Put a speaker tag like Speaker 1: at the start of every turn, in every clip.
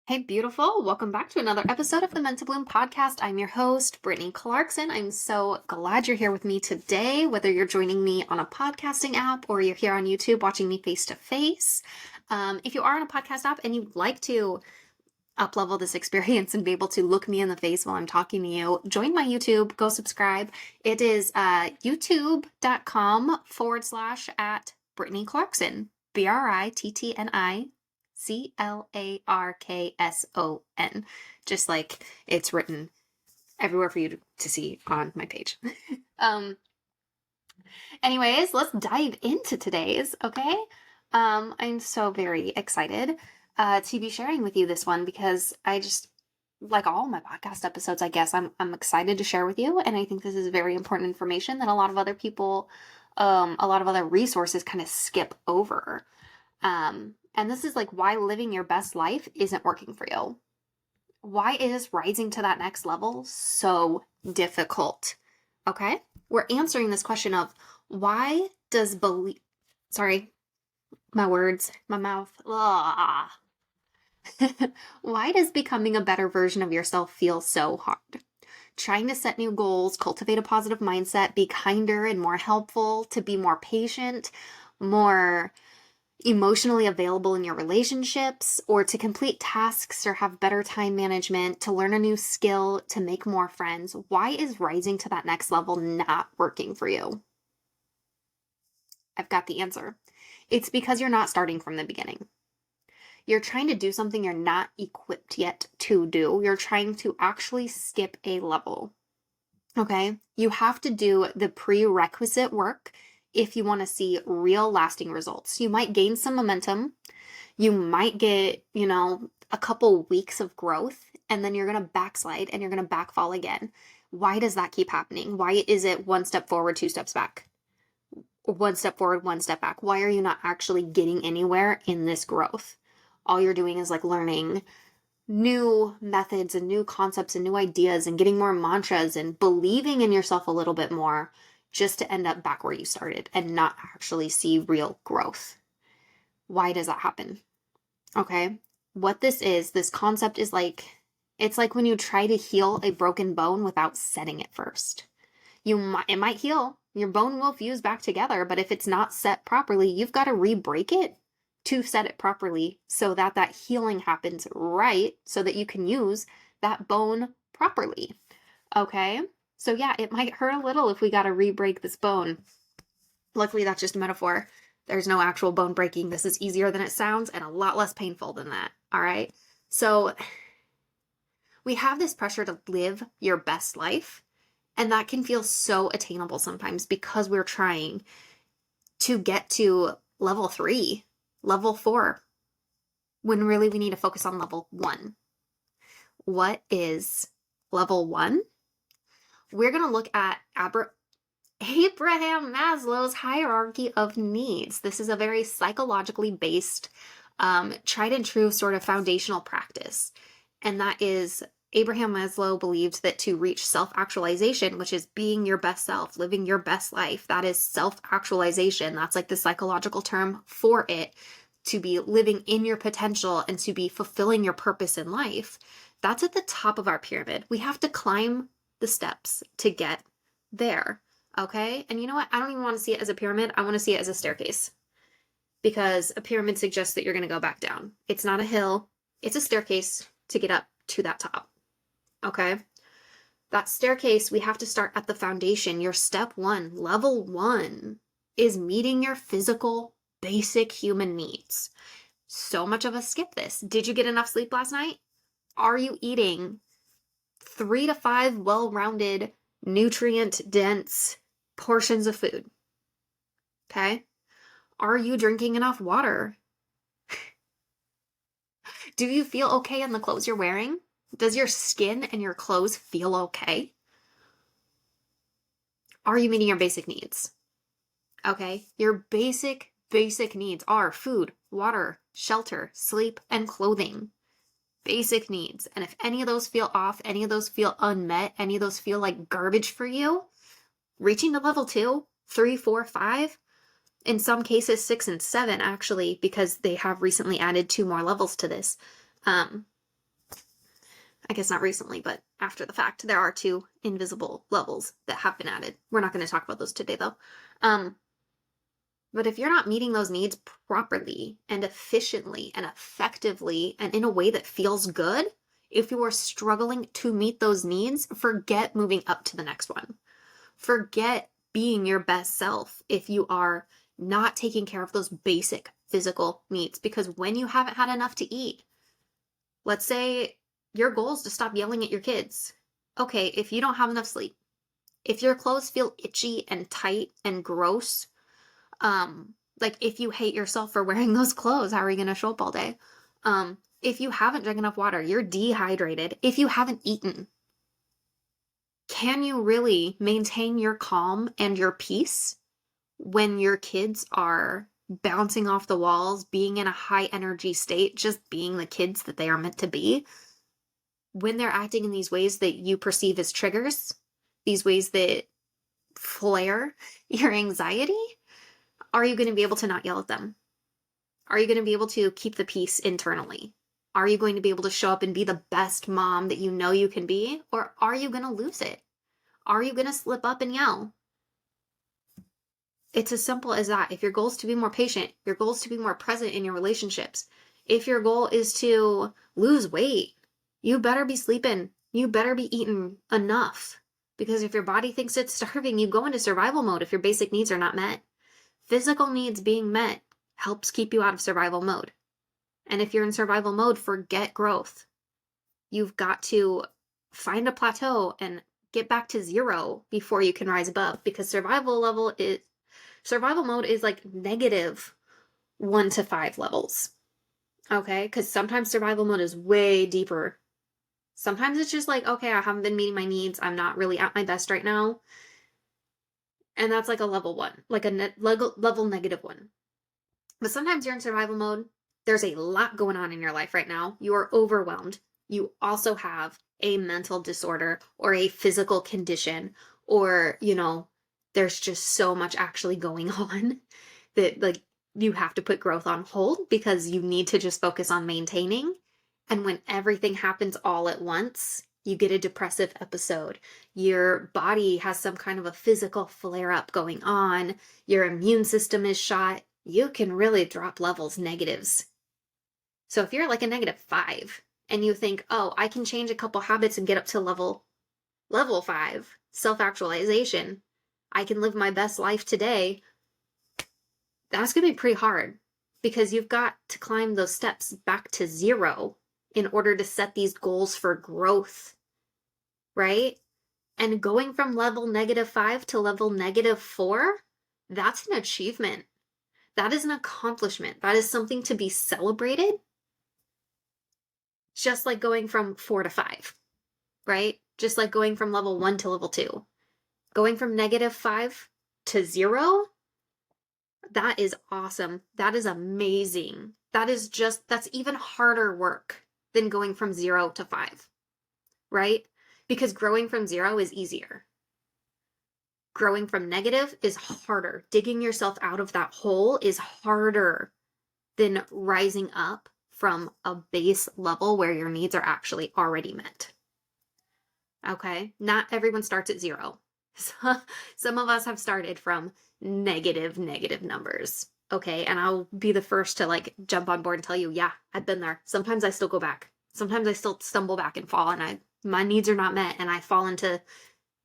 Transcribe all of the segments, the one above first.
Speaker 1: Hey, beautiful. Welcome back to another episode of the Meant to Bloom podcast. I'm your host, Brittany Clarkson. I'm so glad you're here with me today, whether you're joining me on a podcasting app or you're here on YouTube watching me face to face. If you are on a podcast app and you'd like to up-level this experience and be able to look me in the face while I'm talking to you, join my YouTube, go subscribe. It is youtube.com/ at Brittany Clarkson, BrittanyClarkson, just like it's written everywhere for you to see on my page. um, Anyways, let's dive into today's, okay? I'm so very excited to be sharing with you this one because I just, like all my podcast episodes, I guess, I'm excited to share with you, and I think this is very important information that a lot of other people, a lot of other resources kind of skip over. And this is like why living your best life isn't working for you. Why is rising to that next level so difficult? Okay? We're answering this question of why does sorry, my words, my mouth. Why does becoming a better version of yourself feel so hard? Trying to set new goals, cultivate a positive mindset, be kinder and more helpful, to be more patient, more emotionally available in your relationships, or to complete tasks or have better time management, to learn a new skill, to make more friends. Why is rising to that next level not working for you? I've got the answer. It's because you're not starting from the beginning. You're trying to do something you're not equipped yet to do. You're trying to actually skip a level. Okay? You have to do the prerequisite work if you want to see real lasting results. You might gain some momentum. You might get, a couple weeks of growth, and then you're going to backslide and you're going to backfall again. Why does that keep happening? Why is it one step forward, two steps back? Or one step forward, one step back? Why are you not actually getting anywhere in this growth? All you're doing is like learning new methods and new concepts and new ideas and getting more mantras and believing in yourself a little bit more, just to end up back where you started and not actually see real growth. Why does that happen? Okay. What this concept is like, it's like when you try to heal a broken bone without setting it first. It might heal, your bone will fuse back together, but if it's not set properly, you've got to re-break it to set it properly so that that healing happens right, so that you can use that bone properly. Okay? So yeah, it might hurt a little if we got to re-break this bone. Luckily, that's just a metaphor. There's no actual bone breaking. This is easier than it sounds and a lot less painful than that. All right? So we have this pressure to live your best life, and that can feel so attainable sometimes because we're trying to get to level 3, level 4, when really we need to focus on level 1. What is level 1? We're going to look at Abraham Maslow's hierarchy of needs. This is a very psychologically based, tried and true sort of foundational practice. And that is, Abraham Maslow believed that to reach self-actualization, which is being your best self, living your best life, that is self-actualization. That's like the psychological term for it, to be living in your potential and to be fulfilling your purpose in life. That's at the top of our pyramid. We have to climb the steps to get there. Okay? And you know what? I don't even want to see it as a pyramid. I want to see it as a staircase. Because a pyramid suggests that you're going to go back down. It's not a hill. It's a staircase to get up to that top. Okay? That staircase, we have to start at the foundation. Your step 1, level 1, is meeting your physical, basic human needs. So much of us skip this. Did you get enough sleep last night? Are you eating 3 to 5 well-rounded, nutrient-dense portions of food? Okay? Are you drinking enough water? Do you feel okay in the clothes you're wearing? Does your skin and your clothes feel okay? Are you meeting your basic needs? Okay? Your basic needs are food, water, shelter, sleep, and clothing. Basic needs. And if any of those feel off, any of those feel unmet, any of those feel like garbage for you, reaching to level 2, 3, 4, 5, in some cases 6 and 7 actually, because they have recently added 2 more levels to this. I guess not recently, but after the fact, there are 2 invisible levels that have been added. We're not going to talk about those today though. But if you're not meeting those needs properly and efficiently and effectively and in a way that feels good, if you are struggling to meet those needs, forget moving up to the next one. Forget being your best self if you are not taking care of those basic physical needs. Because when you haven't had enough to eat, let's say your goal is to stop yelling at your kids. Okay, if you don't have enough sleep, if your clothes feel itchy and tight and gross, like if you hate yourself for wearing those clothes, how are you going to show up all day? If you haven't drank enough water, you're dehydrated. If you haven't eaten, can you really maintain your calm and your peace when your kids are bouncing off the walls, being in a high energy state, just being the kids that they are meant to be? When they're acting in these ways that you perceive as triggers, these ways that flare your anxiety, are you going to be able to not yell at them? Are you going to be able to keep the peace internally? Are you going to be able to show up and be the best mom that you know you can be? Or are you going to lose it? Are you going to slip up and yell? It's as simple as that. If your goal is to be more patient, your goal is to be more present in your relationships, if your goal is to lose weight, you better be sleeping. You better be eating enough. Because if your body thinks it's starving, you go into survival mode if your basic needs are not met. Physical needs being met helps keep you out of survival mode. And if you're in survival mode, forget growth. You've got to find a plateau and get back to 0 before you can rise above, because survival mode is like -1 to 5 levels. Okay? Because sometimes survival mode is way deeper. Sometimes it's just like, okay, I haven't been meeting my needs. I'm not really at my best right now. And that's like a level 1, like a level -1. But sometimes you're in survival mode. There's a lot going on in your life right now. You are overwhelmed. You also have a mental disorder or a physical condition, or, there's just so much actually going on that like you have to put growth on hold because you need to just focus on maintaining. And when everything happens all at once, you get a depressive episode. Your body has some kind of a physical flare up going on. Your immune system is shot. You can really drop levels negatives. So if you're like a -5 and you think, oh, I can change a couple habits and get up to level 5, self-actualization, I can live my best life today, that's going to be pretty hard because you've got to climb those steps back to 0 in order to set these goals for growth, right? And going from level -5 to level -4, that's an achievement. That is an accomplishment. That is something to be celebrated. Just like going from 4 to 5, right? Just like going from level 1 to level 2. Going from -5 to 0, that is awesome. That is amazing. That's even harder work than going from 0 to 5, right? Because growing from 0 is easier. Growing from negative is harder. Digging yourself out of that hole is harder than rising up from a base level where your needs are actually already met. Okay? Not everyone starts at 0. Some of us have started from negative numbers. Okay? And I'll be the first to like jump on board and tell you, yeah, I've been there. Sometimes I still go back. Sometimes I still stumble back and fall and my needs are not met and I fall into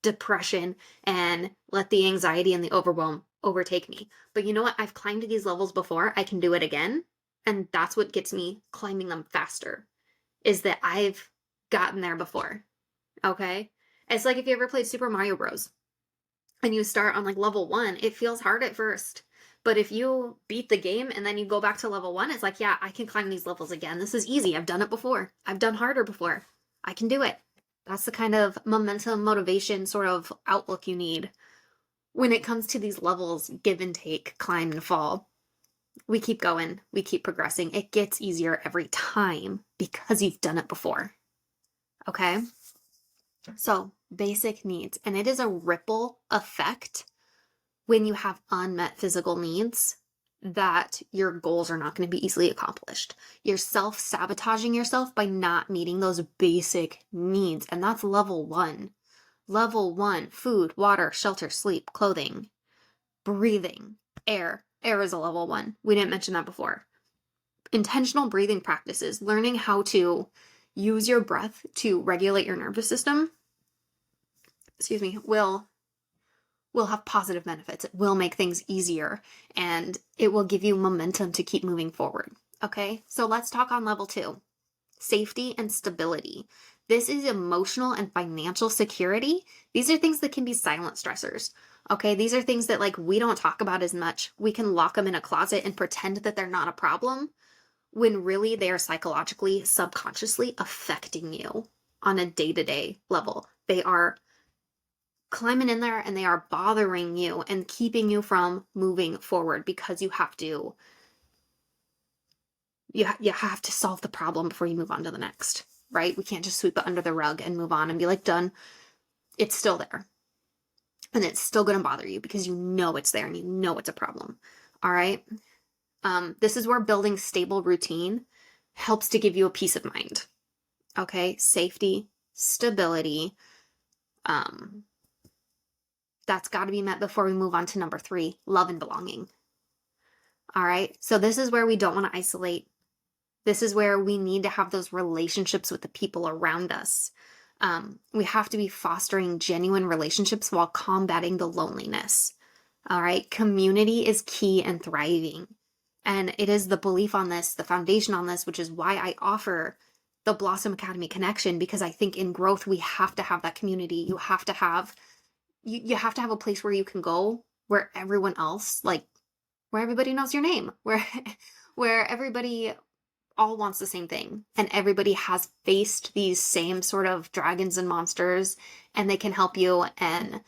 Speaker 1: depression and let the anxiety and the overwhelm overtake me. But you know what? I've climbed these levels before. I can do it again. And that's what gets me climbing them faster, is that I've gotten there before. Okay? It's like if you ever played Super Mario Bros. And you start on like level 1, it feels hard at first. But if you beat the game and then you go back to level 1, it's like, yeah, I can climb these levels again. This is easy. I've done it before. I've done harder before. I can do it. That's the kind of momentum, motivation sort of outlook you need when it comes to these levels, give and take, climb and fall. We keep going. We keep progressing. It gets easier every time because you've done it before. Okay? So, basic needs. And it is a ripple effect when you have unmet physical needs that your goals are not going to be easily accomplished. You're self-sabotaging yourself by not meeting those basic needs. And that's level 1. Level 1, food, water, shelter, sleep, clothing, breathing, air. Air is a level 1. We didn't mention that before. Intentional breathing practices, learning how to use your breath to regulate your nervous system, will have positive benefits. It will make things easier, and it will give you momentum to keep moving forward. Okay, so let's talk on level 2, safety and stability. This is emotional and financial security. These are things that can be silent stressors. Okay, these are things that like we don't talk about as much. We can lock them in a closet and pretend that they're not a problem when really they are psychologically, subconsciously affecting you on a day-to-day level. They are climbing in there and they are bothering you and keeping you from moving forward because you have to solve the problem before you move on to the next, right? We can't just sweep it under the rug and move on and be like, done. It's still there. And it's still going to bother you because you know it's there and you know it's a problem. All right. This is where building stable routine helps to give you a peace of mind. Okay. Safety, stability. That's got to be met before we move on to number 3, love and belonging. All right. So this is where we don't want to isolate. This is where we need to have those relationships with the people around us. We have to be fostering genuine relationships while combating the loneliness. All right. Community is key and thriving. And it is the belief on this, the foundation on this, which is why I offer the Blossom Academy connection, because I think in growth, we have to have that community. You have to have a place where you can go where everyone else, like where everybody knows your name, where everybody all wants the same thing and everybody has faced these same sort of dragons and monsters, and they can help you and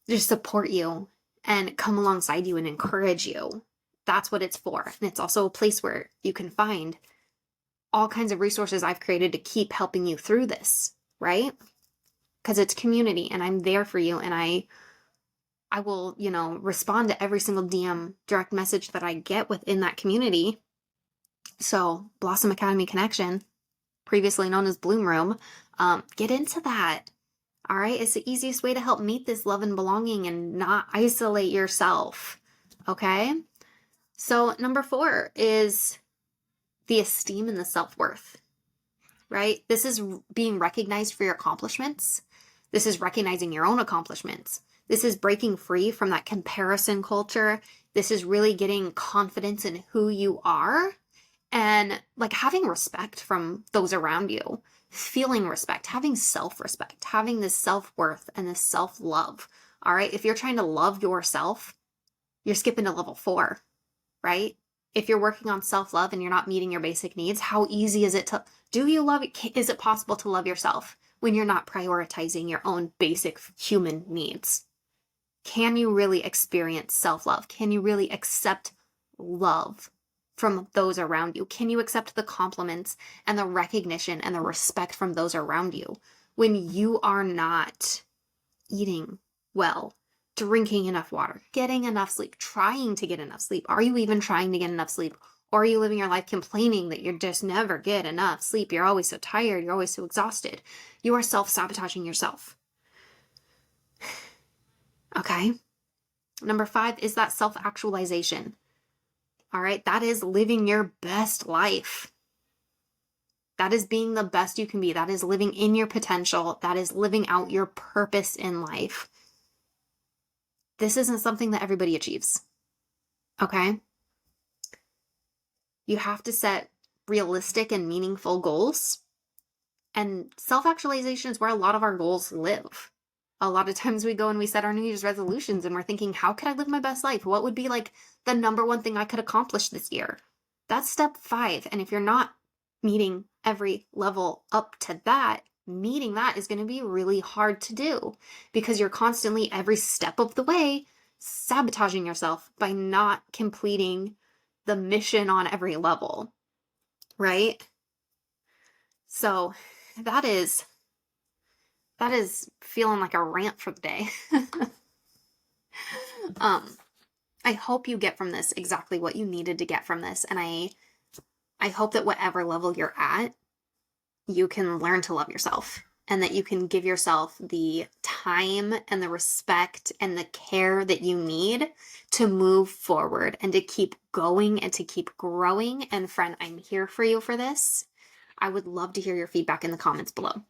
Speaker 1: just support you and come alongside you and encourage you. That's what it's for. And it's also a place where you can find all kinds of resources I've created to keep helping you through this, right? Because it's community and I'm there for you, and I will, respond to every single DM direct message that I get within that community. So Blossom Academy Connection, previously known as Bloom Room, get into that. All right. It's the easiest way to help meet this love and belonging and not isolate yourself. Okay. So number 4 is the esteem and the self-worth, right? This is being recognized for your accomplishments. This is recognizing your own accomplishments. This is breaking free from that comparison culture. This is really getting confidence in who you are and like having respect from those around you, feeling respect, having self-respect, having this self-worth and this self-love. All right. If you're trying to love yourself, you're skipping to level 4, right? If you're working on self-love and you're not meeting your basic needs, how easy is it to, is it possible to love yourself when you're not prioritizing your own basic human needs? Can you really experience self-love? Can you really accept love from those around you? Can you accept the compliments and the recognition and the respect from those around you when you are not eating well, drinking enough water, getting enough sleep, trying to get enough sleep? Are you even trying to get enough sleep? Or are you living your life complaining that you just never get enough sleep? You're always so tired. You're always so exhausted. You are self-sabotaging yourself. Okay. Number 5 is that self-actualization. All right. That is living your best life. That is being the best you can be. That is living in your potential. That is living out your purpose in life. This isn't something that everybody achieves. Okay. You have to set realistic and meaningful goals. And self-actualization is where a lot of our goals live. A lot of times we go and we set our New Year's resolutions and we're thinking, how could I live my best life? What would be like the number one thing I could accomplish this year? That's step 5. And if you're not meeting every level up to that, meeting that is going to be really hard to do because you're constantly every step of the way sabotaging yourself by not completing the mission on every level, right? So that is feeling like a rant for the day. I hope you get from this exactly what you needed to get from this. And I hope that whatever level you're at, you can learn to love yourself and that you can give yourself the time and the respect and the care that you need to move forward and to keep going and to keep growing. And friend, I'm here for you for this. I would love to hear your feedback in the comments below.